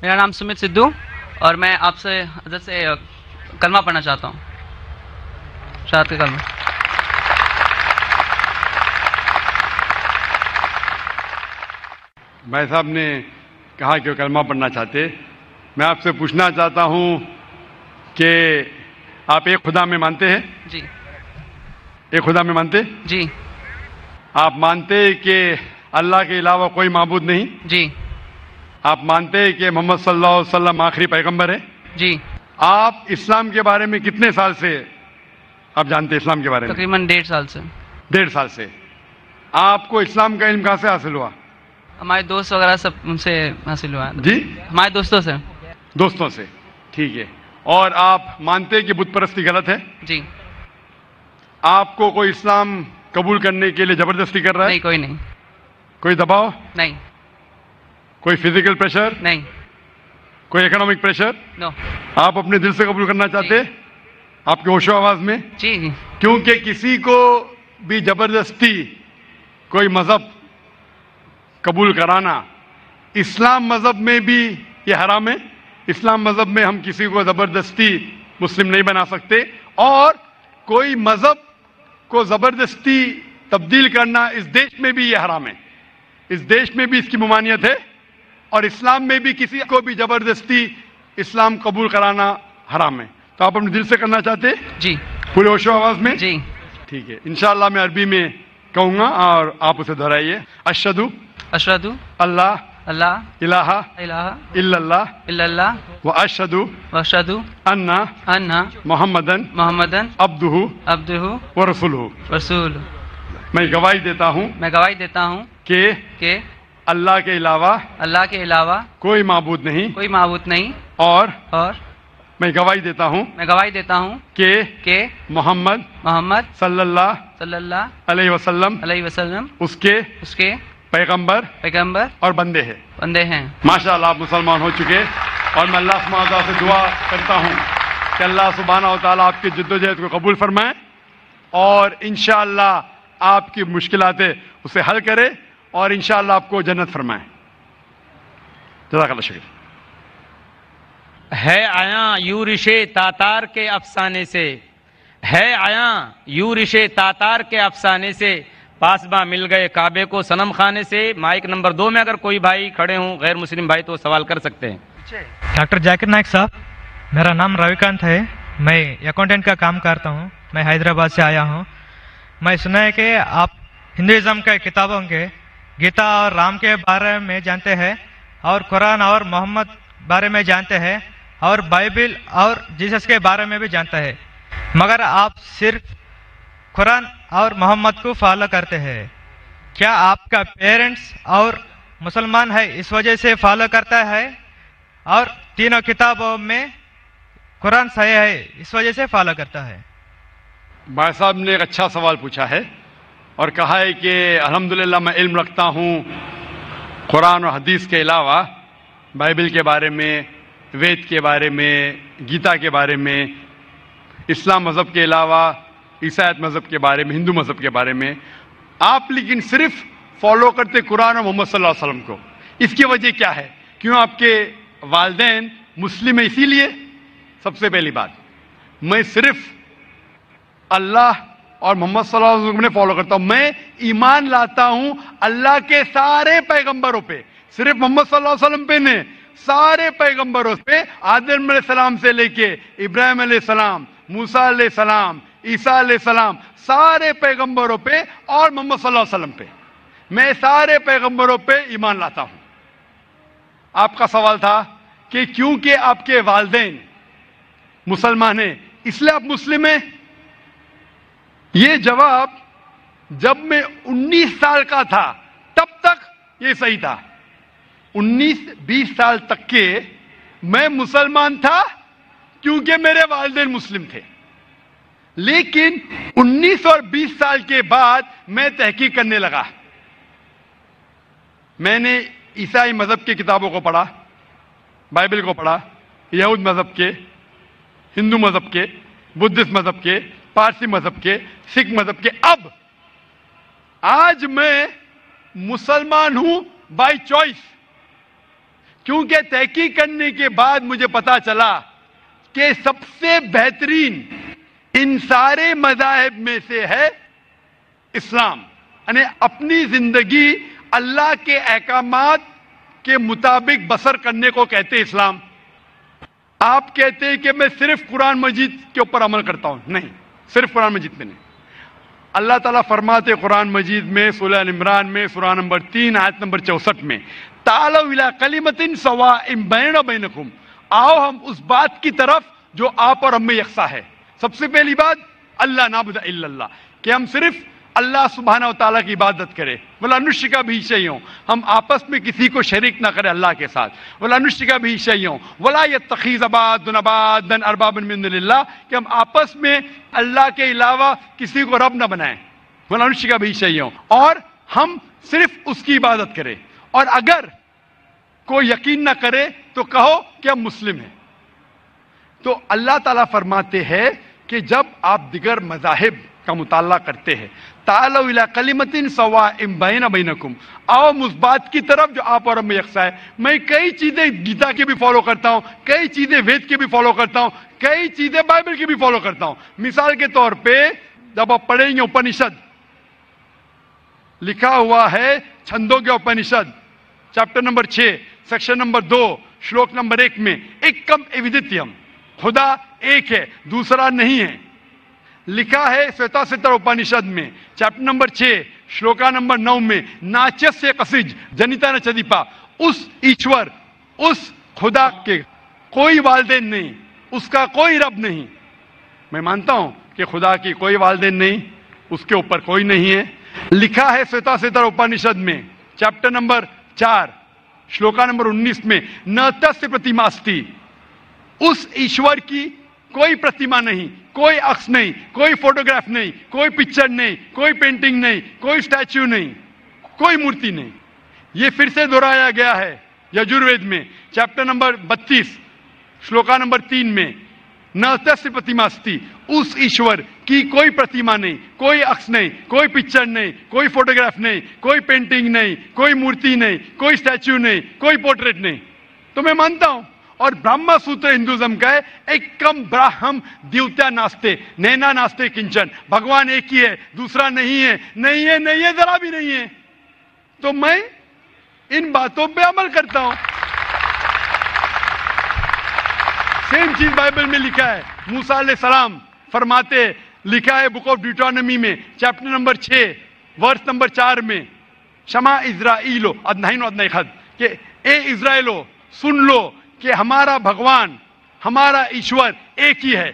میرا نام سمت سدھو اور میں آپ سے حضرت سے کلمہ پڑھنا چاہتا ہوں، شہادت کا کلمہ۔ بھائی صاحب نے کہا کہ وہ کلمہ پڑھنا چاہتے، میں آپ سے پوچھنا چاہتا ہوں کہ آپ ایک خدا میں مانتے ہیں؟ جی ایک خدا میں مانتے؟ جی آپ مانتے کہ اللہ کے علاوہ کوئی معبود نہیں؟ جی آپ مانتے کہ محمد صلی اللہ علیہ وسلم آخری پیغمبر ہے؟ جی آپ اسلام کے بارے میں کتنے سال سے آپ جانتے ہیں اسلام کے بارے میں؟ تقریباً 1.5 سال سے۔ 1.5 سال سے۔ آپ کو اسلام کا علم کہاں سے حاصل ہوا؟ ہمارے دوست وغیرہ سب ان سے حاصل ہوا ہے۔ جی ہمارے دوستوں سے۔ دوستوں سے، ٹھیک ہے۔ اور آپ مانتے کہ بت پرستی غلط ہے؟ جی آپ کو کوئی اسلام قبول کرنے کے لیے زبردستی کر رہا ہے؟ نہیں، کوئی نہیں۔ کوئی دباؤ؟ نہیں کوئی فزیکل پریشر؟ نہیں۔ کوئی اکنامک پریشر؟ نو۔ آپ اپنے دل سے قبول کرنا چاہتے؟ آپ کے ہوش و آواز میں؟ جی جی کیونکہ کسی کو بھی زبردستی کوئی مذہب قبول کرانا اسلام مذہب میں بھی یہ حرام ہے۔ اسلام مذہب میں ہم کسی کو زبردستی مسلم نہیں بنا سکتے، اور کوئی مذہب کو زبردستی تبدیل کرنا اس دیش میں بھی یہ حرام ہے۔ اس دیش میں بھی اس کی ممانعت ہے، اور اسلام میں بھی کسی کو بھی زبردستی اسلام قبول کرانا حرام ہے۔ تو آپ اپنے دل سے کرنا چاہتے؟ جی پورے ہوش و آواز میں؟ جی ٹھیک ہے، انشاءاللہ میں عربی میں کہوں گا اور آپ اسے دہرائیے۔ اشہدو اشہدو اللہ اللہ الہ الہ الا اللہ الا اللہ واشہدو واشہدو ان ان محمدن محمدن عبدہ عبدہ ورسولہ۔ رسول۔ میں گواہی دیتا ہوں میں گواہی دیتا ہوں کہ اللہ کے علاوہ اللہ کے علاوہ کوئی معبود نہیں، کوئی معبود نہیں، اور اور میں گواہی دیتا ہوں میں گواہی دیتا ہوں کہ محمد محمد صلی اللہ صلی اللہ علیہ وسلم علیہ وسلم اس کے پیغمبر پیغمبر اور بندے ہیں۔ بندے ہیں۔ ماشاءاللہ آپ مسلمان ہو چکے، اور میں اللہ سبحانہ وتعالیٰ سے دعا کرتا ہوں کہ اللہ سبحانہ وتعالیٰ آپ کی جدوجہد کو قبول فرمائے، اور انشاءاللہ آپ کی مشکلات اسے حل کرے، اور انشاءاللہ آپ کو جنت فرمائے۔ جزاک اللہ شکریہ۔ ہے آیاں یورش تاتار کے افسانے سے، ہے آیاں یورش تاتار کے افسانے سے، پاسباں مل گئے کعبے کو صنم خانے سے۔ مائک نمبر 2 میں اگر کوئی بھائی کھڑے ہوں غیر مسلم بھائی تو سوال کر سکتے ہیں۔ ڈاکٹر ذاکر نائک صاحب، میرا نام رویکانت ہے، میں اکاؤنٹنٹ کا کام کرتا ہوں، میں حیدرآباد سے آیا ہوں۔ میں سنا ہے کہ آپ ہندوازم کے کتابوں کے گیتا اور رام کے بارے میں جانتے ہیں، اور قرآن اور محمد بارے میں جانتے ہیں، اور بائبل اور جیسس کے بارے میں بھی جانتا ہے، مگر آپ صرف قرآن اور محمد کو فالو کرتے ہیں۔ کیا آپ کا پیرنٹس اور مسلمان ہے اس وجہ سے فالو کرتا ہے، اور تینوں کتابوں میں قرآن صحیح ہے اس وجہ سے فالو کرتا ہے؟ بھائی صاحب نے ایک اچھا سوال پوچھا ہے، اور کہا ہے کہ الحمدللہ میں علم رکھتا ہوں قرآن اور حدیث کے علاوہ، بائبل کے بارے میں، وید کے بارے میں، گیتا کے بارے میں، اسلام مذہب کے علاوہ عیسائیت مذہب کے بارے میں، ہندو مذہب کے بارے میں۔ آپ لیکن صرف فالو کرتے قرآن اور محمد صلی اللہ علیہ وسلم کو، اس کی وجہ کیا ہے؟ کیوں آپ کے والدین مسلم ہیں اسی لیے؟ سب سے پہلی بات، میں صرف اللہ اور محمد صلی اللہ علیہ وسلم نے فالو کرتا ہوں، میں ایمان لاتا ہوں اللہ کے سارے پیغمبروں پہ، صرف محمد صلی اللہ علیہ وسلم پہ نہیں، سارے پیغمبروں پہ، آدم علیہ السلام سے لے کے ابراہیم علیہ السلام، موسیٰ علیہ السلام، عیسیٰ علیہ السلام، سارے پیغمبروں پہ، اور محمد صلی اللہ علیہ وسلم پہ، میں سارے پیغمبروں پہ ایمان لاتا ہوں۔ آپ کا سوال تھا کہ کیونکہ آپ کے والدین مسلمان ہیں اس لیے آپ مسلم ہیں؟ یہ جواب جب میں 19 سال کا تھا تب تک یہ صحیح تھا۔ 19-20 سال تک کے میں مسلمان تھا کیونکہ میرے والدین مسلم تھے، لیکن 19 اور 20 سال کے بعد میں تحقیق کرنے لگا۔ میں نے عیسائی مذہب کی کتابوں کو پڑھا، بائبل کو پڑھا، یہود مذہب کے، ہندو مذہب کے، بدھسٹ مذہب کے، پارسی مذہب کے، سکھ مذہب کے۔ اب آج میں مسلمان ہوں بائی چوائس، کیونکہ تحقیق کرنے کے بعد مجھے پتا چلا کہ سب سے بہترین ان سارے مذاہب میں سے ہے اسلام. یعنی اپنی زندگی اللہ کے احکامات کے مطابق بسر کرنے کو کہتے اسلام. آپ کہتے ہیں کہ میں صرف قرآن مجید کے اوپر عمل کرتا ہوں. نہیں، صرف قرآن مجید میں نہیں. اللہ تعالیٰ فرماتے قرآن مجید میں سورہ عمران میں سورہ نمبر 3 آیت نمبر 64 میں تعالوا الی کلمۃ سواء بیننا وبینکم، آؤ ہم اس بات کی طرف جو آپ اور ہم میں یکساں ہے. سب سے پہلی بات اللہ نعبد الا اللہ، کہ ہم صرف اللہ سبحانہ و تعالیٰ کی عبادت کرے. ولا نشرک بہ شیئا، ہم آپس میں کسی کو شریک نہ کرے اللہ کے ساتھ. ولا نشرک بہ شیئا ولا یتخذ بعضنا بعضا اربابا من دون اللہ، کہ ہم آپس میں اللہ کے علاوہ کسی کو رب نہ بنائیں. ولا نشرک بہ شیئا، اور ہم صرف اس کی عبادت کریں. اور اگر کوئی یقین نہ کرے تو کہو کہ ہم مسلم ہیں. تو اللہ تعالیٰ فرماتے ہیں کہ جب آپ دیگر مذاہب کا مطالعہ کرتے ہیں، تعالوا الی کلمۃ سواء بیننا وبینکم، آؤ اس بات کی طرف جو آپ اور ہم میں یکساں ہے. میں کئی چیزیں گیتا کی بھی فالو کرتا ہوں، کئی چیزیں وید کی بھی فالو کرتا ہوں، کئی چیزیں بائبل کی بھی فالو کرتا ہوں. مثال کے طور پہ جب آپ پڑھیں گے اپنشد، لکھا ہوا ہے Chandogya Upanishad chapter number 6 section number 2 shloka number 1 میں ایکم ایودتیم، خدا ایک ہے دوسرا نہیں ہے. لکھا ہے سویتا ستر اپنشد میں چیپٹر نمبر 6 شلوکا نمبر 9 میں ناچس سے قصج جنیتا نہ چدیپا، اس ایشور اس خدا کے کوئی والدین نہیں، اس کا کوئی رب نہیں. میں مانتا ہوں کہ خدا کی کوئی والدین نہیں، اس کے اوپر کوئی نہیں ہے. لکھا ہے سویتا ستر اپنشد میں چیپٹر نمبر 4 شلوکا نمبر 19 میں نہ تس پرتیماستی، اس ایشور کی کوئی پرتیما نہیں، کوئی عکس نہیں، کوئی فوٹوگراف نہیں، کوئی پکچر نہیں، کوئی پینٹنگ نہیں، کوئی اسٹیچو نہیں، کوئی مورتی نہیں. یہ پھر سے دہرایا گیا ہے یجوروید میں چیپٹر نمبر 32 شلوکا نمبر 3 میں نہ تس پرتیماستی، اس ایشور کی کوئی پرتیما نہیں، کوئی عکس نہیں، کوئی پکچر نہیں، کوئی فوٹوگراف نہیں، کوئی پینٹنگ نہیں، کوئی مورتی نہیں، کوئی اسٹیچو نہیں، کوئی پورٹریٹ نہیں. تو میں مانتا ہوں. اور برہما سوتر ہندوازم کا ہے ایکم براہم دیوتا ناستے نینا ناستے کنچن، بھگوان ایک ہی ہے دوسرا نہیں ہے، نہیں ہے نہیں ہے ذرا بھی نہیں ہے. تو میں ان باتوں پہ عمل کرتا ہوں. سیم چیز بائبل میں لکھا ہے. موسیٰ علیہ السلام فرماتے، لکھا ہے بک آف ڈیوٹرانومی میں چیپٹر نمبر 6 ورس نمبر 4 میں شما اسرائیلو ادنائن و ادنائی خد، کہ اے اسرائیلو سن لو کہ ہمارا بھگوان ہمارا ایشور ایک ہی ہے.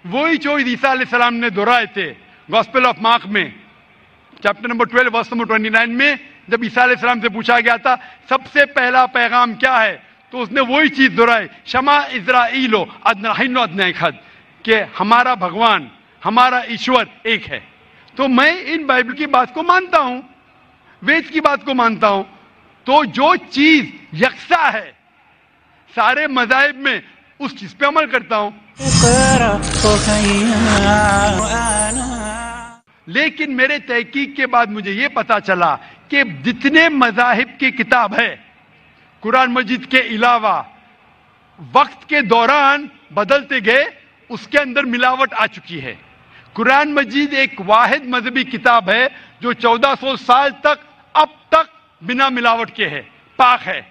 وہی جو عیسیٰ علیہ السلام نے دہرائے تھے گاسپل آف مارک میں چیپٹر نمبر 12 ورس نمبر 29 میں، جب عیسیٰ علیہ السلام سے پوچھا گیا تھا سب سے پہلا پیغام کیا ہے، تو اس نے وہی چیز دہرائی، شما اسرائیلو ادنائن و ادنائی خد، کہ ہمارا بھگوان ہمارا ایشور ایک ہے. تو میں ان بائبل کی بات کو مانتا ہوں، وید کی بات کو مانتا ہوں. تو جو چیز یکساں ہے سارے مذاہب میں، اس چیز پہ عمل کرتا ہوں. لیکن میرے تحقیق کے بعد مجھے یہ پتا چلا کہ جتنے مذاہب کی کتاب ہے قرآن مجید کے علاوہ وقت کے دوران بدلتے گئے، اس کے اندر ملاوٹ آ چکی ہے. قرآن مجید ایک واحد مذہبی کتاب ہے جو 1400 سال تک اب تک بنا ملاوٹ کے ہے، پاک ہے.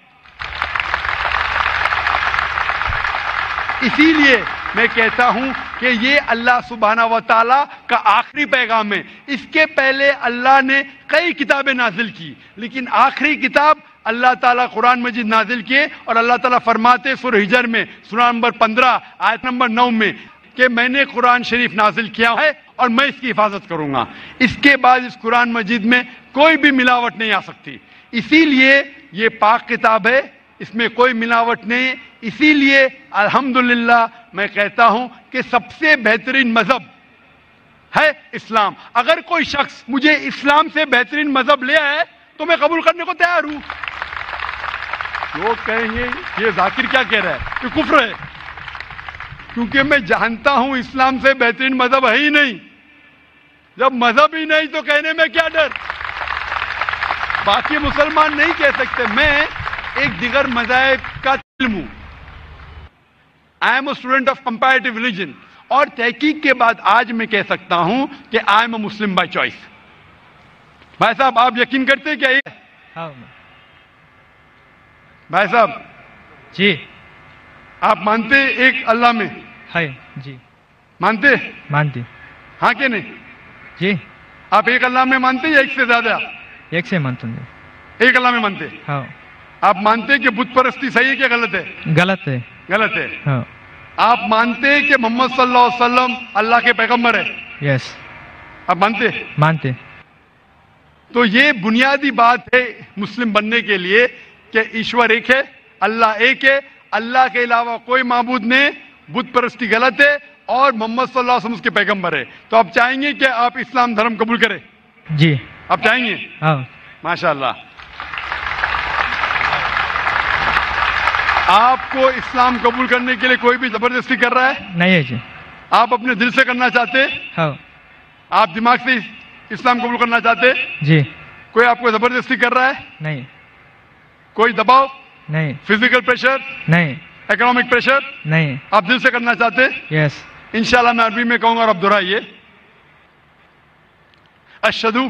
اسی لیے میں کہتا ہوں کہ یہ اللہ سبحانہ و تعالیٰ کا آخری پیغام ہے. اس کے پہلے اللہ نے کئی کتابیں نازل کی، لیکن آخری کتاب اللہ تعالیٰ قرآن مجید نازل کیے. اور اللہ تعالیٰ فرماتے سورہ ہجر میں سورہ نمبر 15 آیت نمبر 9 میں کہ میں نے قرآن شریف نازل کیا ہے اور میں اس کی حفاظت کروں گا. اس کے بعد اس قرآن مجید میں کوئی بھی ملاوٹ نہیں آ سکتی. اسی لیے یہ پاک کتاب ہے، اس میں کوئی ملاوٹ نہیں. اسی لیے الحمدللہ میں کہتا ہوں کہ سب سے بہترین مذہب ہے اسلام. اگر کوئی شخص مجھے اسلام سے بہترین مذہب لے آئے تو میں قبول کرنے کو تیار ہوں. لوگ کہیں گے یہ ذاکر کیا کہہ رہا ہے، یہ کفر ہے، کیونکہ میں جانتا ہوں اسلام سے بہترین مذہب ہے ہی نہیں. جب مذہب ہی نہیں تو کہنے میں کیا ڈر. باقی مسلمان نہیں کہہ سکتے. میں ایک دیگر مذاہب کا علم ہوں. I am a student of comparative religion, اور تحقیق کے بعد آج میں کہہ سکتا ہوں کہ I am a Muslim by choice. بھائی صاحب آپ یقین کرتے کیا یہ؟ ہاں بھائی صاحب جی آپ مانتے ایک اللہ میں؟ ہے جی مانتے؟ مانتی ہاں کہ نہیں؟ جی آپ ایک اللہ میں مانتے یا ایک سے زیادہ؟ ایک سے مانتے ایک اللہ میں مانتے. ہاں آپ مانتے کہ بت پرستی صحیح ہے کہ غلط ہے؟ غلط ہے غلط ہے. ہاں آپ مانتے کہ محمد صلی اللہ علیہ وسلم اللہ کے پیغمبر ہے؟ یس آپ مانتے؟ مانتے تو یہ بنیادی بات ہے مسلم بننے کے لیے کہ ایشور ایک ہے, اللہ ایک ہے, اللہ کے علاوہ کوئی معبود نہیں, بت پرستی غلط ہے, اور محمد صلی اللہ علیہ وسلم اس کے پیغمبر ہے. تو آپ چاہیں گے کہ آپ اسلام دھرم قبول کریں؟ جی آپ چاہیں گے؟ ہاں ماشاءاللہ. آپ کو اسلام قبول کرنے کے لیے کوئی بھی زبردستی کر رہا ہے؟ نہیں ہے جی آپ اپنے دل سے کرنا چاہتے؟ ہاں آپ دماغ سے اسلام قبول کرنا چاہتے؟ جی کوئی آپ کو زبردستی کر رہا ہے؟ نہیں کوئی دباؤ, نہیں فزیکل پریشر, نہیں اکنامک پریشر, نہیں آپ دل سے کرنا چاہتے؟ یس انشاءاللہ میں عربی میں کہوں گا اور آپ دہرائیے. اشہدو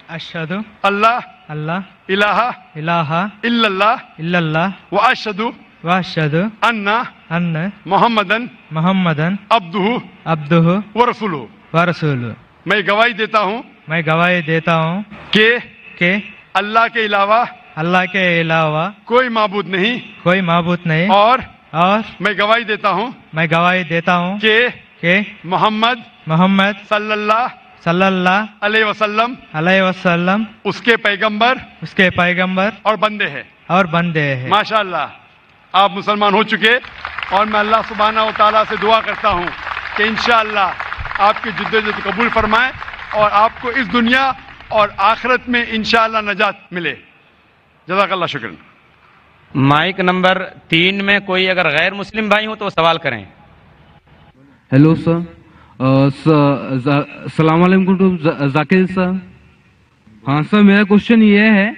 اشہدو اللہ اللہ الہ الہ الا اللہ الا اللہ واشہدو واشہدو ان ان محمدن محمدن عبدہ عبدہ ورسولہ. ورسولہ. میں گواہی دیتا ہوں میں گواہی دیتا ہوں کہ اللہ کے علاوہ اللہ کے علاوہ کوئی معبود نہیں, کوئی معبود نہیں, اور اور میں گواہی دیتا ہوں میں گواہی دیتا ہوں کہ محمد محمد صلی اللہ صلی اللہ علیہ وسلم علیہ وسلم اس کے پیغمبر اس کے پیغمبر اور بندے ہیں. اور بندے ہیں. ماشاءاللہ آپ مسلمان ہو چکے, اور میں اللہ سبحانہ و تعالیٰ سے دعا کرتا ہوں کہ انشاءاللہ آپ کی جدوجہد قبول فرمائے اور آپ کو اس دنیا اور آخرت میں انشاءاللہ نجات ملے. جزاک اللہ, شکرا. مائک نمبر 3 میں کوئی اگر غیر مسلم بھائی ہو تو سوال کریں. ہیلو سر, السلام علیکم ٹو ذاکر سر. ہاں سر, میرا کوشچن یہ ہے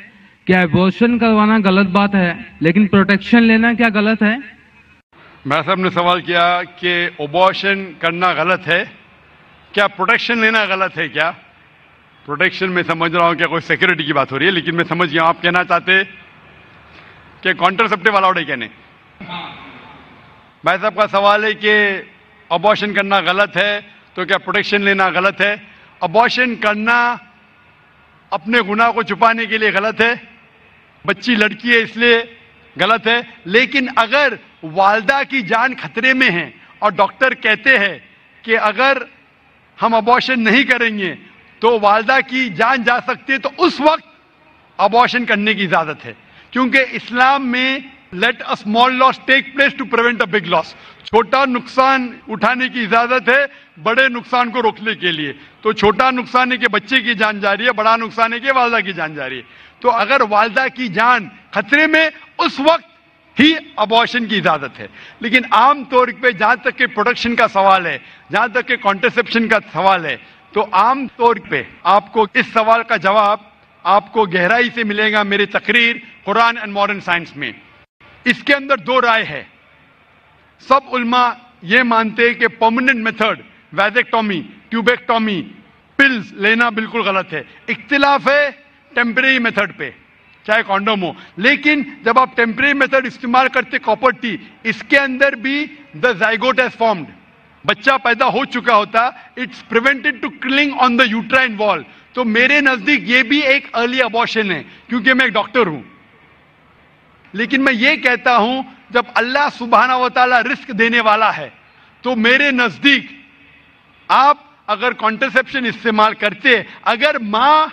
کہ ایبورشن کروانا غلط بات ہے, لیکن پروٹیکشن لینا کیا غلط ہے؟ میں صاحب نے سوال کیا کہ ایبورشن کرنا غلط ہے, کیا پروٹیکشن لینا غلط ہے کیا؟ پروٹیکشن میں سمجھ رہا ہوں کہ کوئی سیکورٹی کی بات ہو رہی ہے, لیکن میں سمجھ گیا آپ کہنا چاہتے کہ کانٹرسیپٹیو الاؤڈ ہے کہنے. بھائی صاحب کا سوال ہے کہ ایبورشن کرنا غلط ہے تو کیا پروٹیکشن لینا غلط ہے؟ ایبورشن کرنا اپنے گناہ کو چھپانے کے لیے غلط ہے, بچی لڑکی ہے اس لیے غلط ہے, لیکن اگر والدہ کی جان خطرے میں ہے اور ڈاکٹر کہتے ہیں کہ اگر ہم ایبورشن نہیں کریں گے تو والدہ کی جان جا سکتی ہے, تو اس وقت ایبورشن کرنے کی اجازت ہے, کیونکہ اسلام میں let a small loss take place to prevent a big loss. چھوٹا نقصان اٹھانے کی اجازت ہے بڑے نقصان کو روکنے کے لیے. تو چھوٹا نقصان ہے کہ بچے کی جان جا رہی ہے, بڑا نقصان ہے کہ والدہ کی جان جا رہی ہے. تو اگر والدہ کی جان خطرے میں, اس وقت ہی ایبورشن کی اجازت ہے. لیکن عام طور پہ جہاں تک کہ پروٹیکشن کا سوال ہے, جہاں تک کہ کانٹرسیپشن کا سوال ہے, تو عام طور پہ آپ کو اس سوال کا جواب آپ کو گہرائی سے ملے گا میری تقریر قرآن اینڈ ماڈرن سائنس میں. اس کے اندر دو رائے ہے. سب علماء یہ مانتے ہیں کہ پرماننٹ میتھڈ ویزیکٹومی, ٹیوبیکٹومی, پلز لینا بالکل غلط ہے. اختلاف ہے ٹیمپریری میتھڈ پہ, چاہے کانڈوم ہو. لیکن جب آپ ٹیمپریری میتھڈ استعمال کرتے کاپر ٹی, اس کے اندر بھی دا زائگوٹ ہیز فارمڈ, بچہ پیدا ہو چکا ہوتا, اٹس پریونٹڈ ٹو کلنگ آن دا یوٹرائن وال. تو میرے نزدیک یہ بھی ایک ارلی ابورشن ہے, کیونکہ میں ایک ڈاکٹر ہوں. لیکن میں یہ کہتا ہوں جب اللہ سبحانہ و تعالیٰ رزق دینے والا ہے, تو میرے نزدیک آپ اگر کانٹرسیپشن استعمال کرتے, اگر ماں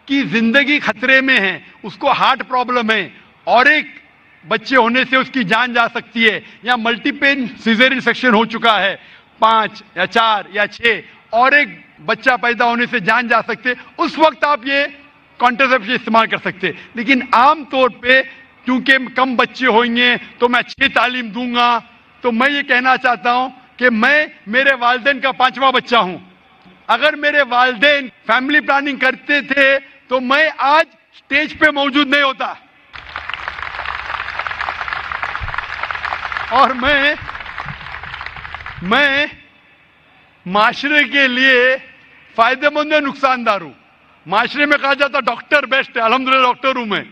کی زندگی خطرے میں ہے, اس کو ہارٹ پرابلم ہے اور ایک بچے ہونے سے اس کی جان جا سکتی ہے, یا ملٹیپل سیزرین سیکشن ہو چکا ہے 5 یا 4 یا 6, اور ایک بچہ پیدا ہونے سے جان جا سکتے, اس وقت آپ یہ کانٹرسیپشن استعمال کر سکتے. لیکن عام طور پہ کیونکہ کم بچے ہوئیں گے تو میں اچھی تعلیم دوں گا, تو میں یہ کہنا چاہتا ہوں کہ میں میرے والدین کا 5واں بچہ ہوں. اگر میرے والدین فیملی پلاننگ کرتے تھے تو میں آج سٹیج پہ موجود نہیں ہوتا. اور میں معاشرے کے لیے فائدہ مند نقصان دار ہوں. معاشرے میں کہا جاتا ڈاکٹر بیسٹ ہے, الحمدللہ ڈاکٹر ہوں میں,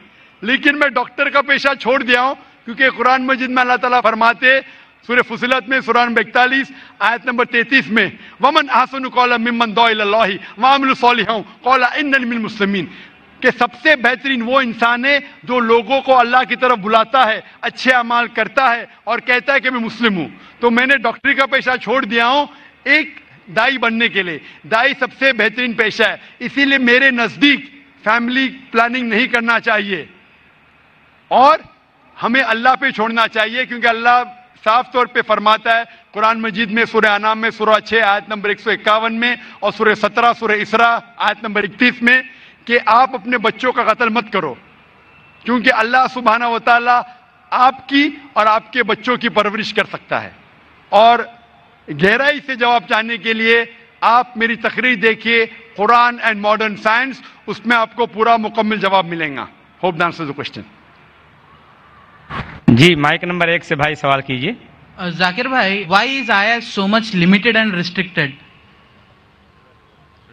لیکن میں ڈاکٹر کا پیشہ چھوڑ دیا ہوں, کیونکہ قرآن مجید میں اللہ تعالیٰ فرماتے سورہ فصلت میں سورہ نمبر 41 آیت نمبر 33 میں وَمَنْ أَحْسَنُ قَوْلًا مِمَّنْ دَعَا إِلَى اللَّهِ وَعَمِلَ صَالِحًا قَالَ إِنَّنِي مِنَ الْمُسْلِمِينَ, کہ سب سے بہترین وہ انسان ہے جو لوگوں کو اللہ کی طرف بلاتا ہے, اچھے اعمال کرتا ہے اور کہتا ہے کہ میں مسلم ہوں. تو میں نے ڈاکٹری کا پیشہ چھوڑ دیا ہوں ایک دائی بننے کے لیے. دائی سب سے بہترین پیشہ ہے, اسی لیے میرے نزدیک فیملی پلاننگ نہیں کرنا چاہیے اور ہمیں اللہ پہ چھوڑنا چاہیے, کیونکہ اللہ صاف طور پہ فرماتا ہے قرآن مجید میں سورہ انعام میں سورہ 6 آیت نمبر 151 میں اور سورہ 17 سورہ اسراء آیت نمبر 31 میں کہ آپ اپنے بچوں کا قتل مت کرو, کیونکہ اللہ سبحانہ و تعالیٰ آپ کی اور آپ کے بچوں کی پرورش کر سکتا ہے. اور گہرائی سے جواب چاہنے کے لیے آپ میری تقریر دیکھیے قرآن اینڈ ماڈرن سائنس, اس میں آپ کو پورا مکمل جواب ملے گا. Hope that answers the question. جی مائک نمبر 1 سے بھائی سوال کیجیے. ذاکر بھائی, why is I S so much limited and restricted?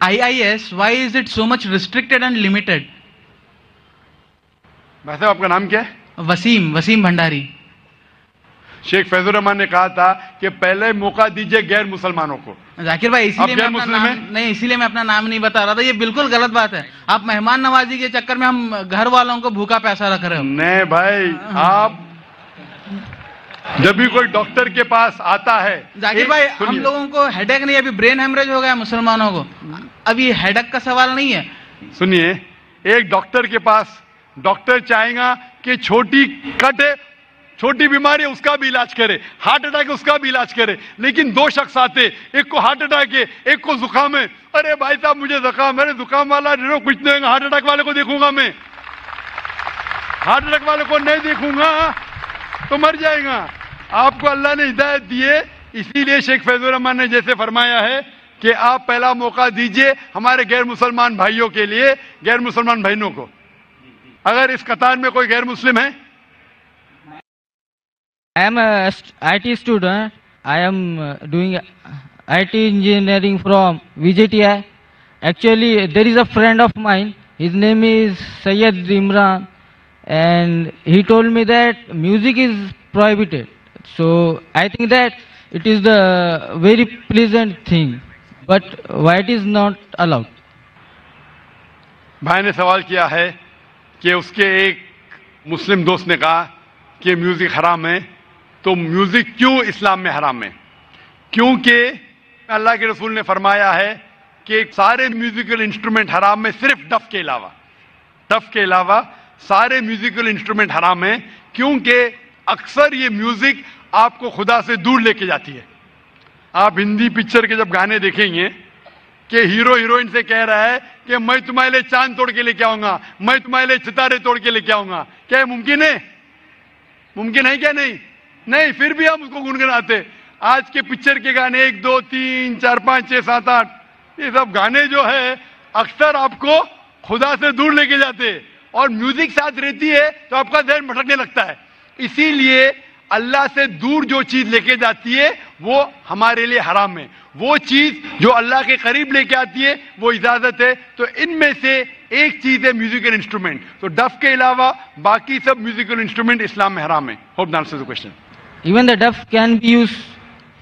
IIS, why is it so much restricted and limited? بھائی صاحب آپ کا نام کیا ہے؟ وسیم بھنڈاری. شیخ فیض الرحمان نے کہا تھا کہ پہلے موقع دیجئے غیر مسلمانوں کو. ذاکر بھائی اسی لیے میں اپنا نام نہیں بتا رہا تھا, یہ بالکل غلط بات ہے. آپ مہمان نوازی کے چکر میں ہم گھر والوں کو بھوکا پیسہ رکھ رہے ہو. نہیں بھائی, آپ جب بھی کوئی ڈاکٹر کے پاس آتا ہے. ذاکر بھائی ہم لوگوں کو ہیڈ ایک نہیں, ابھی برین ہیمریج ہو گیا مسلمانوں کو, اب یہ ہیڈ ایک کا سوال نہیں ہے. سنیے, ایک ڈاکٹر کے پاس ڈاکٹر چاہے گا کہ چھوٹی کٹ ہے, چھوٹی بیماری ہے اس کا بھی علاج کرے, ہارٹ اٹیک ہے اس کا بھی علاج کرے, لیکن دو شخص آتے, ایک کو ہارٹ اٹیک ہے ایک کو زکام ہے. ارے بھائی صاحب مجھے زکام ہے, زکام والا کچھ نہیں ہوگا, ہارٹ اٹیک والے کو دیکھوں گا میں, ہارٹ اٹیک والے کو نہیں دیکھوں گا تو مر جائے گا. آپ کو اللہ نے ہدایت دی ہے, اسی لیے شیخ فیض الرحمان نے جیسے فرمایا ہے کہ آپ پہلا موقع دیجئے ہمارے غیر مسلمان بھائیوں کے لیے, غیر مسلمان بہنوں کو. اگر اس قطار میں کوئی غیر مسلم ہے. I am a IT student. I am doing IT engineering from VJTI. Actually, there is a friend of mine. His name is Sayyid Imran, and he told me that music is prohibited. So I think that it is the very pleasant thing, but why it is not allowed? بھائی نے سوال کیا ہے کہ اس کے ایک مسلم دوست نے کہا کہ میوزک حرام ہے, تو میوزک کیوں اسلام میں حرام ہے؟ کیونکہ اللہ کے رسول نے فرمایا ہے کہ سارے میوزیکل انسٹرومنٹ حرام ہے صرف ڈف کے علاوہ. ڈف کے علاوہ سارے میوزیکل انسٹرومنٹ حرام ہیں, کیونکہ اکثر یہ میوزک آپ کو خدا سے دور لے کے جاتی ہے. آپ ہندی پکچر کے جب گانے دیکھیں گے کہ ہیرو ہیروئن سے کہہ رہا ہے کہ میں تمہارے لیے چاند توڑ کے لے کے آؤں گا, میں تمہارے لیے ستارے توڑ کے لے کے آؤں گا. کیا ممکن ہے؟ ممکن ہے کیا؟ نہیں. نہیں, پھر بھی ہم اس کو گنگناتے. آج کے پکچر کے گانے 1 2 3 4 5 6 7 8 یہ سب گانے جو ہے اکثر آپ کو خدا سے دور لے کے جاتے, اور میوزک ساتھ رہتی ہے تو آپ کا ذہن بھٹکنے لگتا ہے. اسی لیے اللہ سے دور جو چیز لے کے جاتی ہے وہ ہمارے لیے حرام ہے. وہ چیز جو اللہ کے قریب لے کے آتی ہے وہ اجازت ہے. تو ان میں سے ایک چیز ہے میوزیکل انسٹرومنٹ. تو ڈف کے علاوہ باقی سب میوزیکل انسٹرومنٹ اسلام میں حرام ہے. Hope that answers the question. Even the duff can be used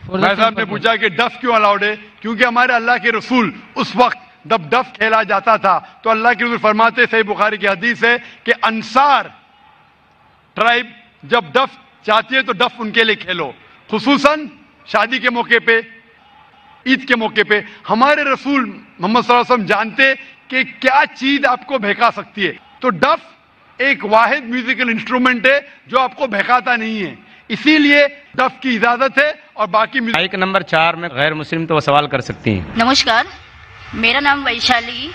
for the بھائی صاحب same نے purpose. پوچھا کہ ڈف کیوں الاؤڈ ہے؟ کیونکہ ہمارے اللہ کے رسول اس وقت جب ڈف کھیلا جاتا تھا تو اللہ کے رسول فرماتے, صحیح بخاری کی حدیث ہے کہ انصار ٹرائب جب ڈف چاہتی ہے تو ڈف ان کے لیے کھیلو, خصوصاً شادی کے موقع پہ, عید کے موقع پہ. ہمارے رسول محمد صلی اللہ علیہ وسلم جانتے کہ کیا چیز آپ کو بہکا سکتی ہے. تو ڈف ایک واحد میوزیکل انسٹرومنٹ ہے جو آپ کو بہکاتا نہیں ہے, اسی لیے ڈف کی اجازت ہے. اور باقی مائک نمبر 4 میں غیر مسلم تو وہ سوال کر سکتی ہیں. نمسکار, میرا نام ویشالی.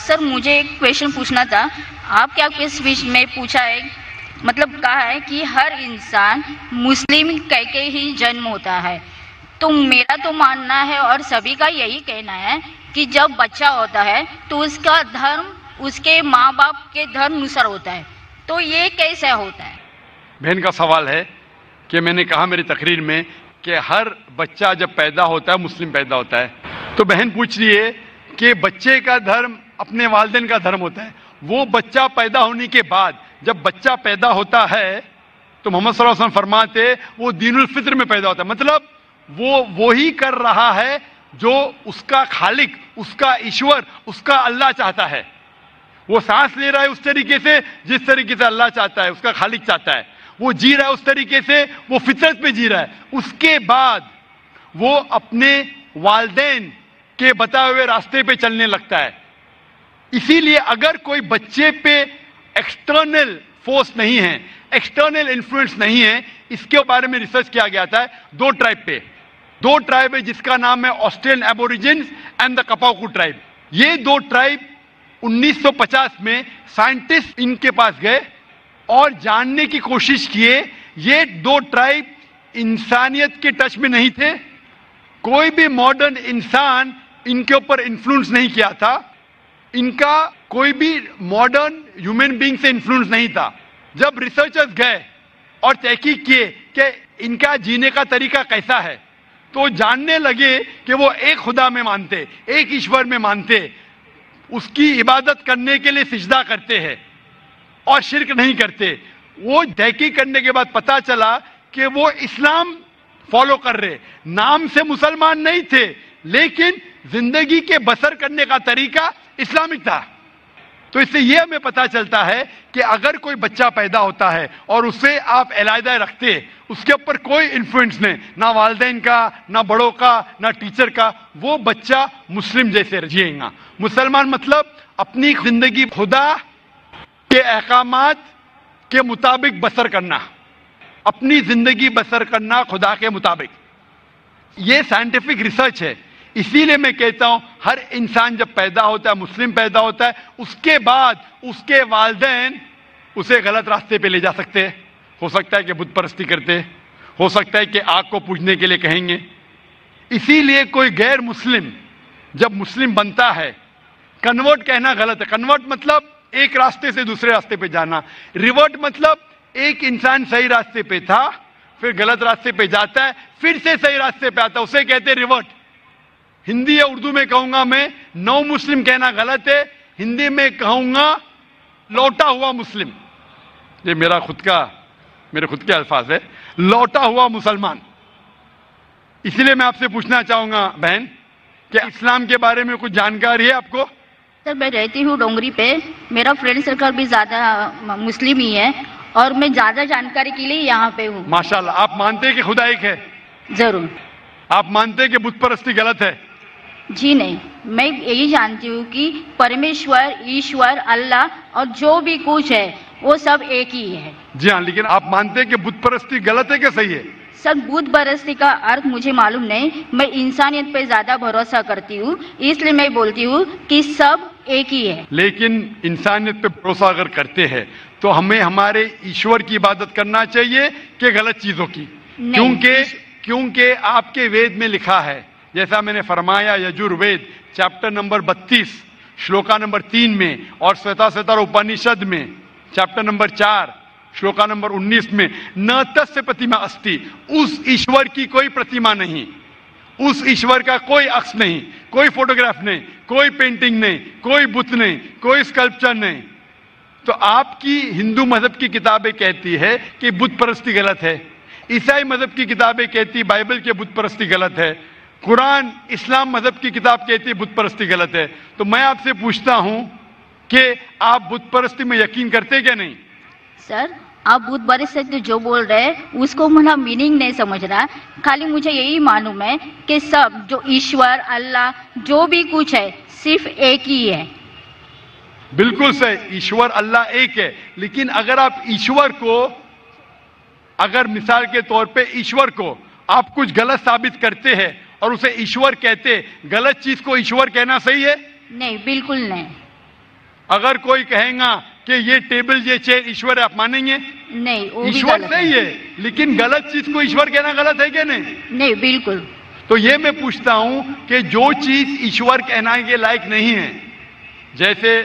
سر مجھے ایک کویشچن پوچھنا تھا. آپ کیا اس میں پوچھا ہے, مطلب کہا ہے کہ ہر انسان مسلم کہہ کے ہی جنم ہوتا ہے. تو میرا تو ماننا ہے اور سبھی کا یہی کہنا ہے کہ جب بچہ ہوتا ہے تو اس کا دھرم اس کے ماں باپ کے دھرم نصر ہوتا ہے. تو یہ کیسے ہوتا ہے؟ بہن کا سوال ہے کہ میں نے کہا میری تقریر میں کہ ہر بچہ جب پیدا ہوتا ہے مسلم پیدا ہوتا ہے. تو بہن پوچھ رہی ہے کہ بچے کا دھرم اپنے والدین کا دھرم ہوتا ہے. وہ بچہ پیدا ہونے کے بعد جب بچہ پیدا ہوتا ہے تو محمد صلی اللہ علیہ وسلم فرماتے وہ دین الفطر میں پیدا ہوتا ہے. مطلب وہ وہی کر رہا ہے جو اس کا خالق، اس کا ایشور، اس کا اللہ چاہتا ہے. وہ سانس لے رہا ہے اس طریقے سے جس طریقے سے اللہ چاہتا ہے، اس کا خالق چاہتا ہے. وہ جی رہا ہے اس طریقے سے، وہ فطرت پہ جی رہا ہے. اس کے بعد وہ اپنے والدین کے بتائے ہوئے راستے پہ چلنے لگتا ہے. اسی لیے اگر کوئی بچے پہ ایکسٹرنل فورس نہیں ہے، ایکسٹرنل انفلوئنس نہیں ہے، اس کے بارے میں ریسرچ کیا گیا تھا دو ٹرائب پہ. دو ٹرائب ہے جس کا نام ہے آسٹریلین ایبوریجنز اینڈ دا کپاکو ٹرائب. یہ دو ٹرائب 1950 میں سائنٹسٹ ان کے پاس گئے اور جاننے کی کوشش کیے. یہ دو ٹرائب انسانیت کے ٹچ میں نہیں تھے، کوئی بھی ماڈرن انسان ان کے اوپر انفلوئنس نہیں کیا تھا، ان کا کوئی بھی ماڈرن ہیومن بینگ سے انفلوئنس نہیں تھا. جب ریسرچرز گئے اور تحقیق کیے کہ ان کا جینے کا طریقہ کیسا ہے تو جاننے لگے کہ وہ ایک خدا میں مانتے، ایک ایشور میں مانتے، اس کی عبادت کرنے کے لیے سجدہ کرتے ہیں اور شرک نہیں کرتے. وہ تحقیق کرنے کے بعد پتا چلا کہ وہ اسلام فالو کر رہے، نام سے مسلمان نہیں تھے لیکن زندگی کے بسر کرنے کا طریقہ اسلامک تھا. تو اس سے یہ ہمیں پتا چلتا ہے کہ اگر کوئی بچہ پیدا ہوتا ہے اور اسے آپ علیحدہ رکھتے، اس کے اوپر کوئی انفلوئنس نہیں، نہ والدین کا، نہ بڑوں کا، نہ ٹیچر کا، وہ بچہ مسلم جیسے جیئے گا. مسلمان مطلب اپنی زندگی خدا کے احکامات کے مطابق بسر کرنا، اپنی زندگی بسر کرنا خدا کے مطابق. یہ سائنٹیفک ریسرچ ہے. اسی لیے میں کہتا ہوں ہر انسان جب پیدا ہوتا ہے، مسلم پیدا ہوتا ہے، اس کے بعد اس کے والدین اسے غلط راستے پہ لے جا سکتے ہیں. ہو سکتا ہے کہ بت پرستی کرتے، ہو سکتا ہے کہ آگ کو پوجنے کے لیے کہیں گے. اسی لیے کوئی غیر مسلم جب مسلم بنتا ہے، کنورٹ کہنا غلط ہے. کنورٹ مطلب ایک راستے سے دوسرے راستے پہ جانا. ریورٹ مطلب ایک انسان صحیح راستے پہ تھا، پھر غلط راستے پہ جاتا ہے، پھر سے صحیح راستے پہ آتا ہے، اسے کہتے ہیں ریورٹ. ہندی یا اردو میں کہوں گا میں نو مسلم کہنا غلط ہے، ہندی میں کہوں گا لوٹا ہوا مسلم. یہ میرے خود کے الفاظ ہے، لوٹا ہوا مسلمان. اسی لیے میں آپ سے پوچھنا چاہوں گا بہن کہ اسلام کے بارے میں کچھ جانکاری ہے آپ کو؟ سر میں رہتی ہوں ڈونگری پہ، میرا فرینڈ سرکل بھی زیادہ مسلم ہی ہے اور میں زیادہ جانکاری کے لیے یہاں پہ ہوں. ماشاءاللہ. آپ مانتے ہیں کہ خدا ایک ہے؟ ضرور. آپ مانتے ہیں کہ بت پرستی غلط ہے؟ جی نہیں، میں یہی جانتی ہوں کہ پرمیشور، ایشور، اللہ اور جو بھی کچھ ہے وہ سب ایک ہی ہے. جی ہاں، لیکن آپ مانتے ہیں کہ بت پرستی غلط ہے کہ صحیح ہے؟ سر بت پرستی کا ارتھ مجھے معلوم نہیں، میں انسانیت پہ زیادہ بھروسہ کرتی ہوں، اس لیے میں بولتی ہوں کہ سب ایک ہی ہے. لیکن انسانیت پہ بھروسہ اگر کرتے ہیں تو ہمیں ہمارے ایشور کی عبادت کرنا چاہیے کہ غلط چیزوں کی؟ کیونکہ آپ کے وید میں لکھا ہے، جیسا میں نے فرمایا یجوروید چیپٹر نمبر 32 شلوکا نمبر 3 میں اور سویتا اپنیشد میں چیپٹر نمبر 4 شلوکا نمبر 19 میں نہ تسیہ پرتیما استی، اس ایشور کی کوئی پرتیما نہیں، اس ایشور کا کوئی عکس نہیں، کوئی فوٹوگراف نہیں، کوئی پینٹنگ نہیں، کوئی بت نہیں، کوئی اسکلپچر نہیں. تو آپ کی ہندو مذہب کی کتابیں کہتی ہے کہ بت پرستی غلط ہے، عیسائی مذہب کی کتابیں کہتی بائبل کے بت پرستی غلط ہے، قرآن اسلام مذہب کی کتاب کہتی ہے بت پرستی غلط ہے. تو میں آپ سے پوچھتا ہوں کہ آپ بت پرستی میں یقین کرتے کیا نہیں؟ سر آپ بت پرستی جو بول رہے ہیں اس کو میرا میننگ نہیں سمجھ رہا، خالی مجھے یہی معلوم ہے کہ سب جو ایشور، اللہ، جو بھی کچھ ہے صرف ایک ہی ہے. بالکل صحیح، ایشور اللہ ایک ہے. لیکن اگر آپ ایشور کو، اگر مثال کے طور پہ ایشور کو آپ کچھ غلط ثابت کرتے ہیں اور اسے ایشور کہتے، غلط چیز کو ایشور کہنا صحیح ہے؟ نہیں، بالکل نہیں. اگر کوئی کہے گا کہ یہ ٹیبل یہ چیئر ایشور ہے، آپ مانیں گے؟ نہیں، وہ بھی ایشور غلط صحیح ہے لیکن غلط چیز کو ایشور کہنا غلط ہے کہ نہیں؟ نہیں، بالکل. تو یہ میں پوچھتا ہوں کہ جو چیز ایشور کہنا کے لائق نہیں ہے، جیسے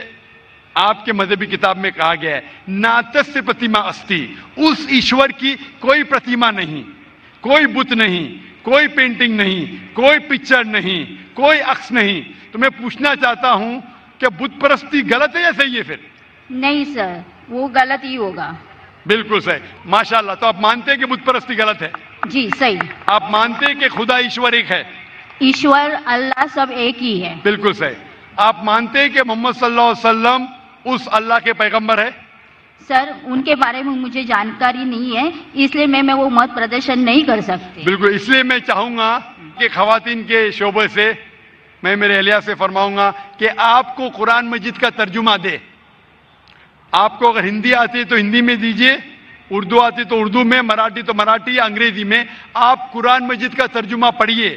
آپ کے مذہبی کتاب میں کہا گیا ہے ناتس پرتیما استی، اس ایشور کی کوئی پرتیما نہیں، کوئی بت نہیں، کوئی پینٹنگ نہیں، کوئی پکچر نہیں، کوئی عکس نہیں. تو میں پوچھنا چاہتا ہوں کہ بت پرستی غلط ہے یا صحیح ہے؟ پھر نہیں سر، وہ غلط ہی ہوگا. بالکل صحیح، ماشاءاللہ. تو آپ مانتے ہیں کہ بت پرستی غلط ہے؟ جی صحیح. آپ مانتے ہیں کہ خدا ایشور ایک ہے؟ ایشور اللہ سب ایک ہی ہے. بالکل صحیح. آپ مانتے ہیں کہ محمد صلی اللہ علیہ وسلم اس اللہ کے پیغمبر ہے؟ سر ان کے بارے میں مجھے جانکاری نہیں ہے، اس لیے میں وہ مت پردرشن نہیں کر سکتی. بالکل. اس لیے میں چاہوں گا کہ خواتین کے شعبے سے میں میرے اہلیہ سے فرماؤں گا کہ آپ کو قرآن مجید کا ترجمہ دے. آپ کو اگر ہندی آتی ہے تو ہندی میں دیجئے، اردو آتی تو اردو میں، مراٹھی تو مراٹھی یا انگریزی میں. آپ قرآن مجید کا ترجمہ پڑھیے